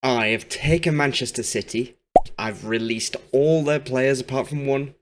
I have taken Manchester City. I've released all their players apart from one.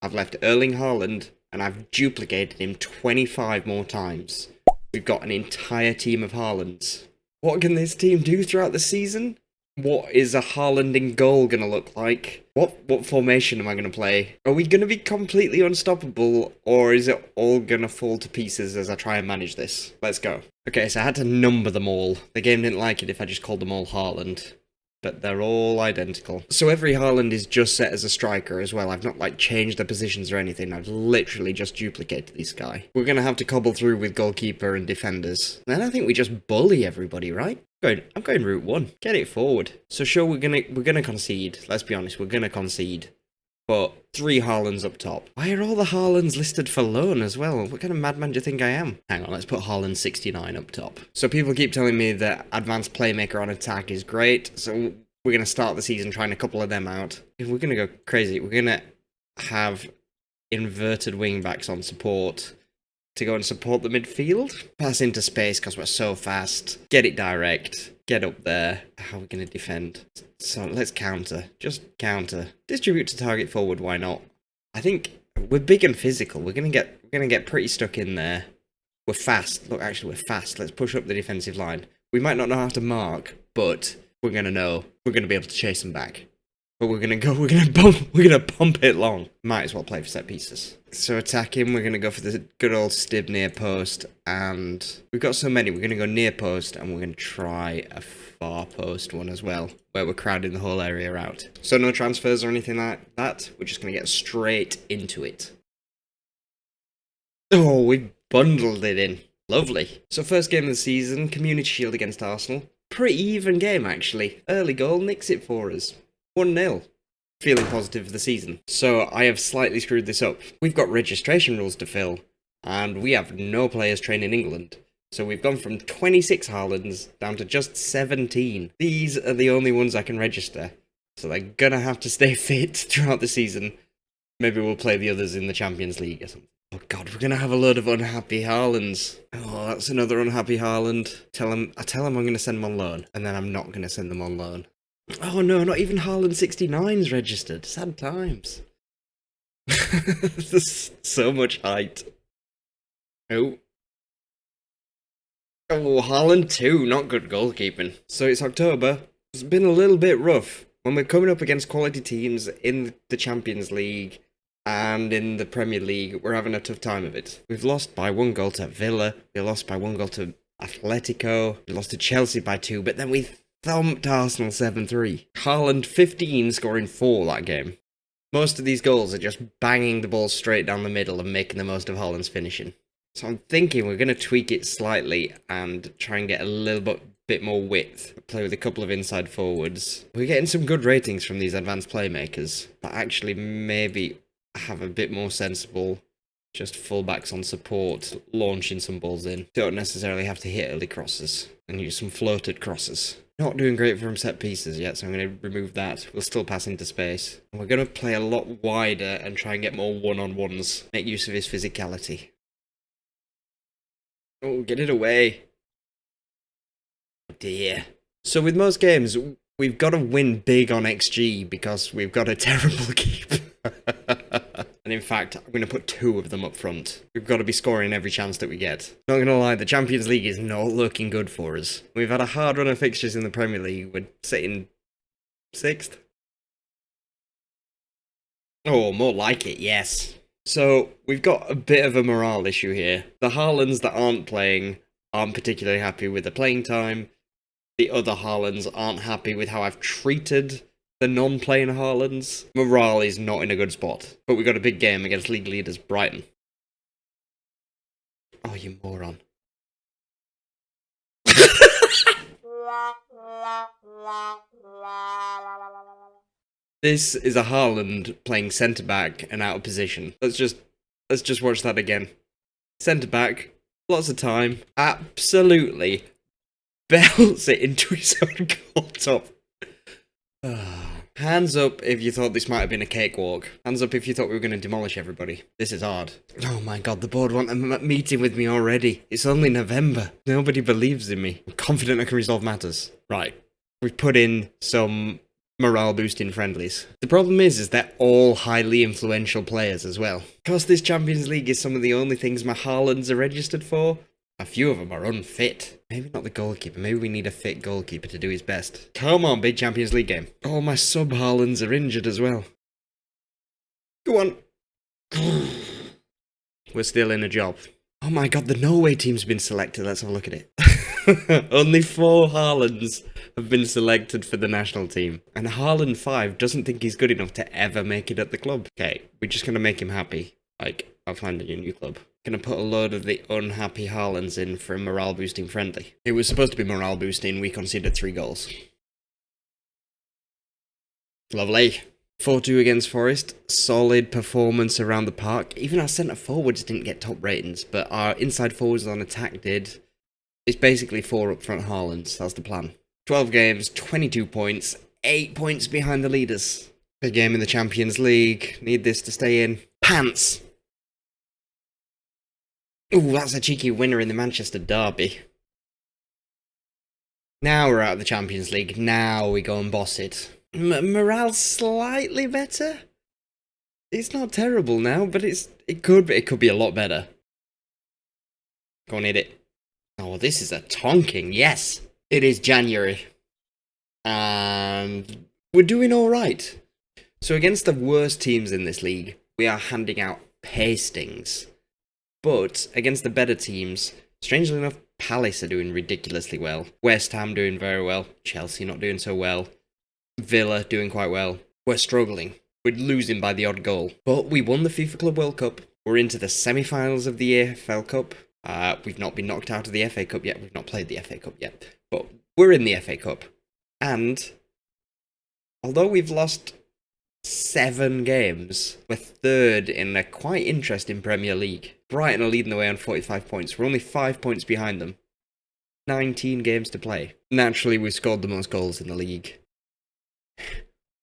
I've left Erling Haaland, and I've duplicated him 25 more times. We've got an entire team of Haalands. What can this team do throughout the season? What is a Haaland in goal going to look like? What formation am I going to play? Are we going to be completely unstoppable, or is it all going to fall to pieces as I try and manage this? Let's go. Okay, so I had to number them all. The game didn't like it if I just called them all Haaland. But they're all identical. So every Haaland is just set as a striker as well. I've not, like, changed the positions or anything. I've literally just duplicated this guy. We're going to have to cobble through with goalkeeper and defenders. Then I think we just bully everybody, right? I'm going route one. Get it forward. So sure, we're gonna concede. Let's be honest, we're gonna concede. But 3 Haalands up top. Why are all the Haalands listed for loan as well? What kind of madman do you think I am? Hang on, let's put Haaland 69 up top. So people keep telling me that advanced playmaker on attack is great, so we're going to start the season trying a couple of them out. If we're going to go crazy, we're going to have inverted wing-backs on support to go and support the midfield. Pass into space because we're so fast. Get it direct. Get up there. How are we going to defend? So let's counter. Just counter. Distribute to target forward, why not? I think we're big and physical. We're gonna get pretty stuck in there. We're fast. Look, actually we're fast. Let's push up the defensive line. We might not know how to mark, but we're gonna know. We're gonna be able to chase them back. But we're gonna pump it long. Might as well play for set pieces. So attacking, we're gonna go for the good old stib near post, and we've got so many. We're gonna go near post, and we're gonna try a far post one as well, where we're crowding the whole area out. So no transfers or anything like that. We're just gonna get straight into it. Oh, we bundled it in. Lovely. So first game of the season, Community Shield against Arsenal. Pretty even game actually. Early goal nicks it for us. 1-0. Feeling positive for the season. So I have slightly screwed this up. We've got registration rules to fill, and we have no players trained in England. So we've gone from 26 Haalands down to just 17. These are the only ones I can register. So they're gonna have to stay fit throughout the season. Maybe we'll play the others in the Champions League or something. Oh god, we're gonna have a load of unhappy Haalands. Oh, that's another unhappy Haaland. I tell him I'm gonna send them on loan, and then I'm not gonna send them on loan. Oh no, not even Haaland 69's registered. Sad times. There's so much height. Oh. Oh, Haaland 2, not good goalkeeping. So it's October. It's been a little bit rough. When we're coming up against quality teams in the Champions League and in the Premier League, we're having a tough time of it. We've lost by 1 goal to Villa. We lost by 1 goal to Atletico. We lost to Chelsea by 2, but then we thumped Arsenal 7-3. Haaland 15 scoring 4 that game. Most of these goals are just banging the ball straight down the middle and making the most of Haaland's finishing. So I'm thinking we're going to tweak it slightly and try and get a little bit more width. Play with a couple of inside forwards. We're getting some good ratings from these advanced playmakers, but actually maybe have a bit more sensible, just fullbacks on support, launching some balls in. Don't necessarily have to hit early crosses and use some floated crosses. Not doing great from set pieces yet, so I'm going to remove that. We'll still pass into space. And we're going to play a lot wider and try and get more one-on-ones. Make use of his physicality. Oh, get it away. Oh dear. So with most games, we've got to win big on XG because we've got a terrible keep. And in fact, I'm going to put 2 of them up front. We've got to be scoring every chance that we get. Not going to lie, the Champions League is not looking good for us. We've had a hard run of fixtures in the Premier League. We're sitting 6th. Oh, more like it, yes. So, we've got a bit of a morale issue here. The Haalands that aren't playing aren't particularly happy with the playing time. The other Haalands aren't happy with how I've treated the non-playing Haalands. Morale is not in a good spot. But we've got a big game against league leaders Brighton. Oh, you moron. This is a Haaland playing centre-back and out of position. Let's just watch that again. Centre-back, lots of time, absolutely belts it into his own goal top. Hands up if you thought this might have been a cakewalk. Hands up if you thought we were going to demolish everybody. This is hard. Oh my god, the board want a meeting with me already. It's only November. Nobody believes in me. I'm confident I can resolve matters. Right. We've put in some morale boosting friendlies. The problem is they're all highly influential players as well. Because this Champions League is some of the only things my Haalands are registered for, a few of them are unfit. Maybe not the goalkeeper. Maybe we need a fit goalkeeper to do his best. Come on, big Champions League game. All my sub Haalands are injured as well. Go on. We're still in a job. Oh my god, the Norway team's been selected. Let's have a look at it. Only 4 Haalands have been selected for the national team. And Haaland 5 doesn't think he's good enough to ever make it at the club. Okay, we're just going to make him happy. Like, I'll find a new club. Gonna put a load of the unhappy Haalands in for a morale boosting friendly. It was supposed to be morale boosting, we conceded 3 goals. Lovely. 4-2 against Forest. Solid performance around the park. Even our centre forwards didn't get top ratings, but our inside forwards on attack did. It's basically 4 upfront Haalands, that's the plan. 12 games, 22 points, 8 points behind the leaders. Big game in the Champions League. Need this to stay in. Pants! Ooh, that's a cheeky winner in the Manchester derby. Now we're out of the Champions League. Now we go and boss it. Morale's slightly better. It's not terrible now, but it could be a lot better. Go on, hit it. Oh, this is a tonking. Yes, it is January, and we're doing all right. So against the worst teams in this league, we are handing out pastings. But against the better teams, strangely enough, Palace are doing ridiculously well. West Ham doing very well. Chelsea not doing so well. Villa doing quite well. We're struggling. We're losing by the odd goal. But we won the FIFA Club World Cup. We're into the semi-finals of the EFL Cup. We've not been knocked out of the FA Cup yet. We've not played the FA Cup yet. But we're in the FA Cup. And although we've lost 7 games, we're 3rd in a quite interesting Premier League. Brighton are leading the way on 45 points. We're only 5 points behind them. 19 games to play. Naturally, we've scored the most goals in the league.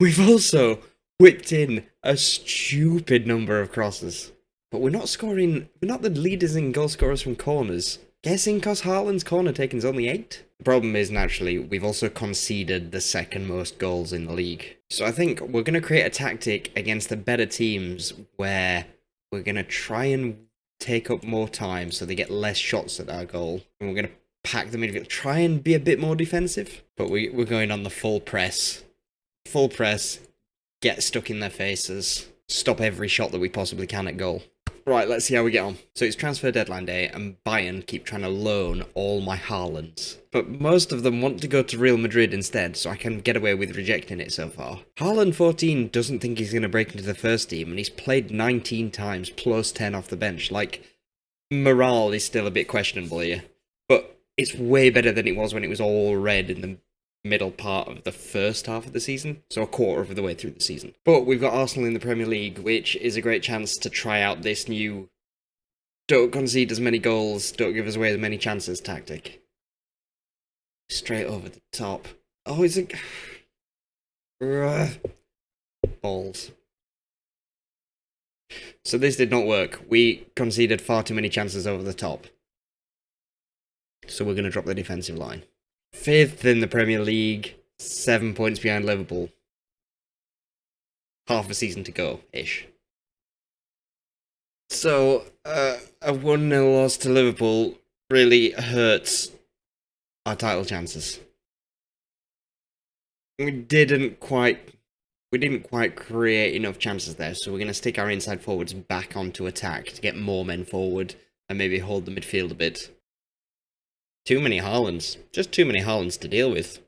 We've also whipped in a stupid number of crosses. But we're not the leaders in goal scorers from corners. Guessing because Haaland's corner taking's only 8? The problem is, naturally, we've also conceded the second most goals in the league. So I think we're going to create a tactic against the better teams where we're going to try and take up more time so they get less shots at our goal. And we're going to pack the midfield, try and be a bit more defensive. But we're going on the full press. Full press, get stuck in their faces, stop every shot that we possibly can at goal. Right, let's see how we get on. So it's transfer deadline day, and Bayern keep trying to loan all my Haalands. But most of them want to go to Real Madrid instead, so I can get away with rejecting it so far. Haaland 14 doesn't think he's going to break into the first team, and he's played 19 times, plus 10 off the bench. Like, morale is still a bit questionable here. But it's way better than it was when it was all red in the middle part of the first half of the season, so a quarter of the way through the season. But we've got Arsenal in the Premier League, which is a great chance to try out this new don't concede as many goals, don't give us away as many chances tactic. Straight over the top. Oh, is it... balls. So this did not work. We conceded far too many chances over the top. So we're going to drop the defensive line. 5th in the Premier League, 7 points behind Liverpool. Half a season to go-ish. So, a 1-0 loss to Liverpool really hurts our title chances. We didn't quite create enough chances there, so we're going to stick our inside forwards back onto attack to get more men forward and maybe hold the midfield a bit. Too many Haalands. Just too many Haalands to deal with.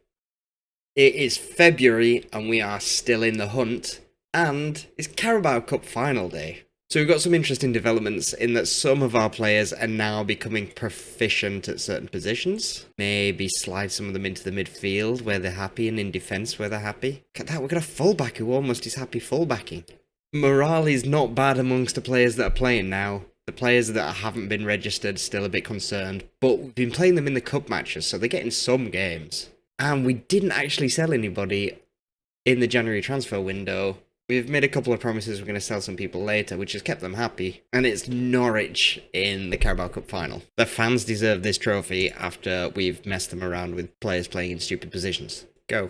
It is February and we are still in the hunt, and it's Carabao Cup final day. So we've got some interesting developments in that some of our players are now becoming proficient at certain positions. Maybe slide some of them into the midfield where they're happy and in defence where they're happy. Look at that, we've got a fullback who almost is happy fullbacking. Morale is not bad amongst the players that are playing now. The players that haven't been registered still a bit concerned, but we've been playing them in the cup matches, so they're getting some games. And we didn't actually sell anybody in the January transfer window. We've made a couple of promises we're going to sell some people later, which has kept them happy. And it's Norwich in the Carabao Cup final. The fans deserve this trophy after we've messed them around with players playing in stupid positions. Go.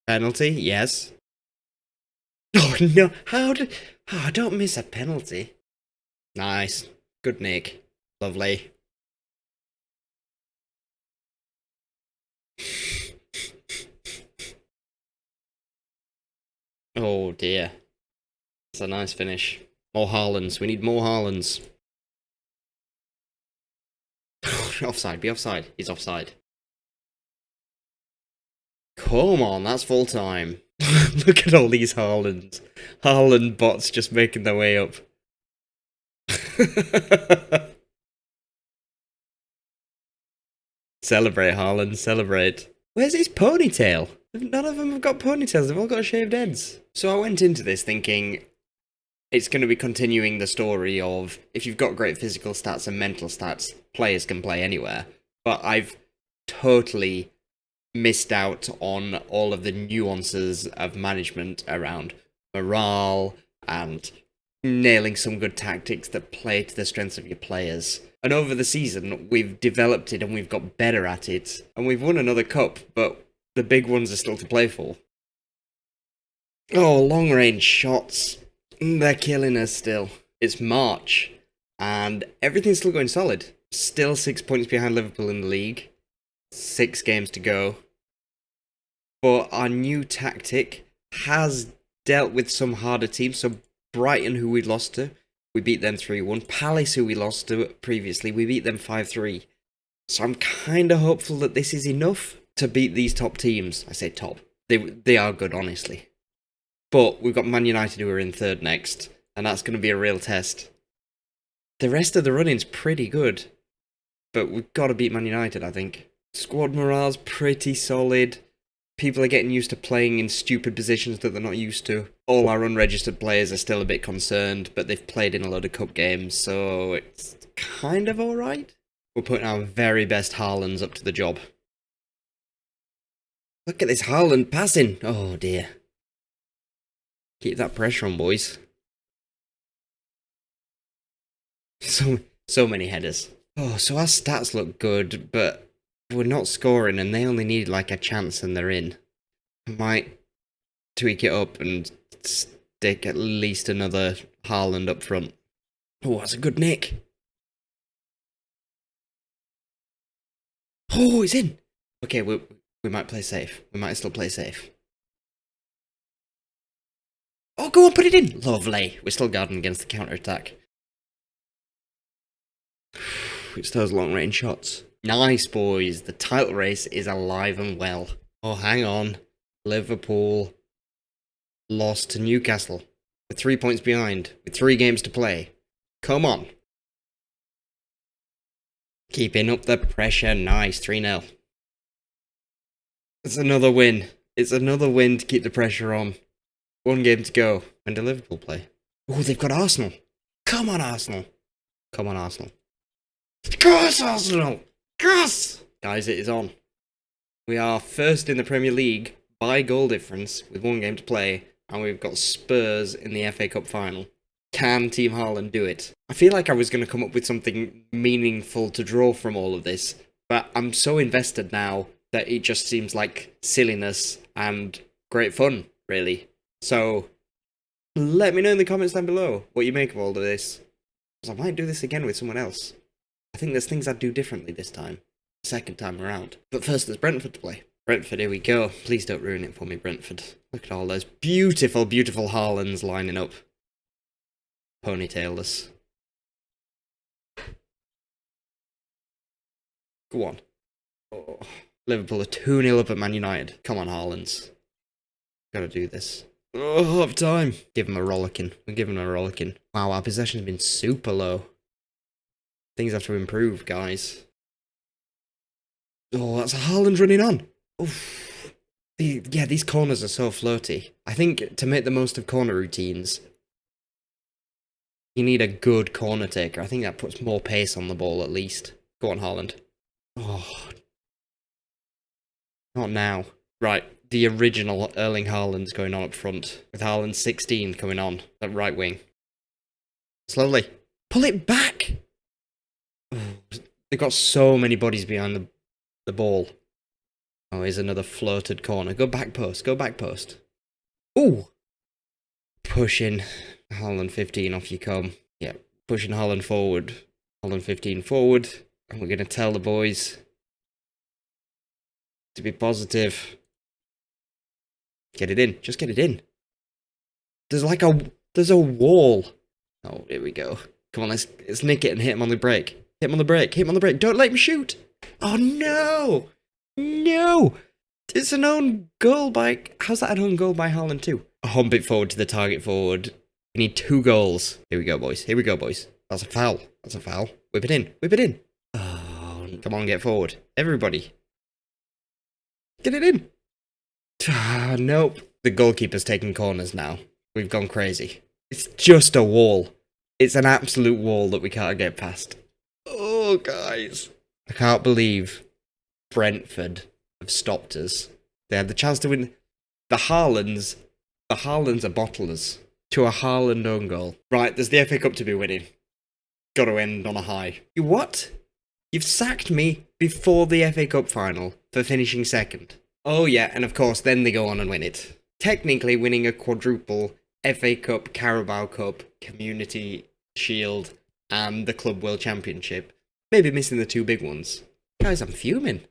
Penalty? Yes. Oh, no. How did... Oh, don't miss a penalty. Nice. Good nick. Lovely. Oh, dear. That's a nice finish. More Haalands. We need more Haalands. Offside. Be offside. He's offside. Come on, that's full time. Look at all these Haalands. Haaland bots just making their way up. Celebrate, Haaland, celebrate. Where's his ponytail? None of them have got ponytails, they've all got shaved heads. So I went into this thinking it's going to be continuing the story of if you've got great physical stats and mental stats, players can play anywhere. But I've totally missed out on all of the nuances of management around morale and nailing some good tactics that play to the strengths of your players. And over the season, we've developed it and we've got better at it. And we've won another cup, but the big ones are still to play for. Oh, long-range shots. They're killing us still. It's March, and everything's still going solid. Still 6 points behind Liverpool in the league. 6 games to go. But our new tactic has dealt with some harder teams. So Brighton, who we lost to, we beat them 3-1. Palace, who we lost to previously, we beat them 5-3. So I'm kind of hopeful that this is enough to beat these top teams. I say top. They are good, honestly. But we've got Man United who are in third next, and that's going to be a real test. The rest of the running's pretty good, but we've got to beat Man United, I think. Squad morale's pretty solid. People are getting used to playing in stupid positions that they're not used to. All our unregistered players are still a bit concerned, but they've played in a load of cup games, so it's kind of alright. We're putting our very best Haalands up to the job. Look at this Haaland passing. Oh dear. Keep that pressure on, boys. So many headers. Oh, so our stats look good, but we're not scoring and they only need like a chance and they're in. I might tweak it up and stick at least another Haaland up front. Oh, that's a good nick. Oh, it's in. Okay, we might play safe. We might still play safe. Oh, go on, put it in. Lovely. We're still guarding against the counter-attack. It's those long-range shots. Nice, boys. The title race is alive and well. Oh, hang on. Liverpool lost to Newcastle. We're 3 points behind, with 3 games to play. Come on. Keeping up the pressure. Nice. 3-0. It's another win. It's another win to keep the pressure on. 1 game to go. When do Liverpool play? Oh, they've got Arsenal. Come on, Arsenal. Come on, Arsenal. Cross, Arsenal! Cross! Guys, it is on. We are first in the Premier League by goal difference with 1 game to play, and we've got Spurs in the FA Cup final. Can Team Haaland do it? I feel like I was going to come up with something meaningful to draw from all of this, but I'm so invested now that it just seems like silliness and great fun, really. So, let me know in the comments down below what you make of all of this. Because I might do this again with someone else. I think there's things I'd do differently this time. Second time around. But first, there's Brentford to play. Brentford, here we go. Please don't ruin it for me, Brentford. Look at all those beautiful, beautiful Haalands lining up. Ponytailless. Go on. Oh. Liverpool are 2-0 up at Man United. Come on, Haalands. Gotta do this. Oh, half time. Give him a rollicking. We'll give him a rollicking. Wow, our possession's been super low. Things have to improve, guys. Oh, that's a Haaland running on. Oof. Yeah, these corners are so floaty. I think to make the most of corner routines, you need a good corner taker. I think that puts more pace on the ball at least. Go on, Haaland. Oh. Not now. Right. The original Erling Haaland's going on up front, with Haaland 16 coming on at right wing. Slowly. Pull it back! Oh, they've got so many bodies behind the ball. Oh, here's another floated corner. Go back post. Go back post. Ooh! Pushing Haaland 15 off you come. Yeah, pushing Haaland forward. Haaland 15 forward. And we're going to tell the boys to be positive. Get it in. Just get it in. There's a wall. Oh, here we go. Come on, let's nick it and hit him on the break. Hit him on the break. Hit him on the break. Don't let him shoot. Oh, no. No. It's an own goal by... How's that an own goal by Haaland too? Hump it forward to the target forward. We need 2 goals. Here we go, boys. Here we go, boys. That's a foul. That's a foul. Whip it in. Whip it in. Oh, come on, get forward. Everybody. Get it in. Ah, nope. The goalkeeper's taking corners now. We've gone crazy. It's just a wall. It's an absolute wall that we can't get past. Oh, guys. I can't believe Brentford have stopped us. They had the chance to win. The Haalands are bottlers to a Haaland own goal. Right, there's the FA Cup to be winning. Got to end on a high. You what? You've sacked me before the FA Cup final for finishing second. Oh yeah, and of course then they go on and win it. Technically winning a quadruple FA Cup, Carabao Cup, Community Shield, and the Club World Championship. Maybe missing the 2 big ones. Guys, I'm fuming.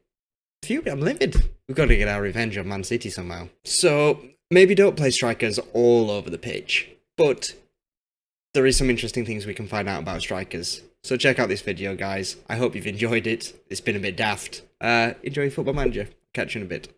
I'm livid. We've got to get our revenge on Man City somehow. So, maybe don't play strikers all over the pitch, but there is some interesting things we can find out about strikers. So check out this video, guys. I hope you've enjoyed it. It's been a bit daft. Enjoy Football Manager. Catch you in a bit.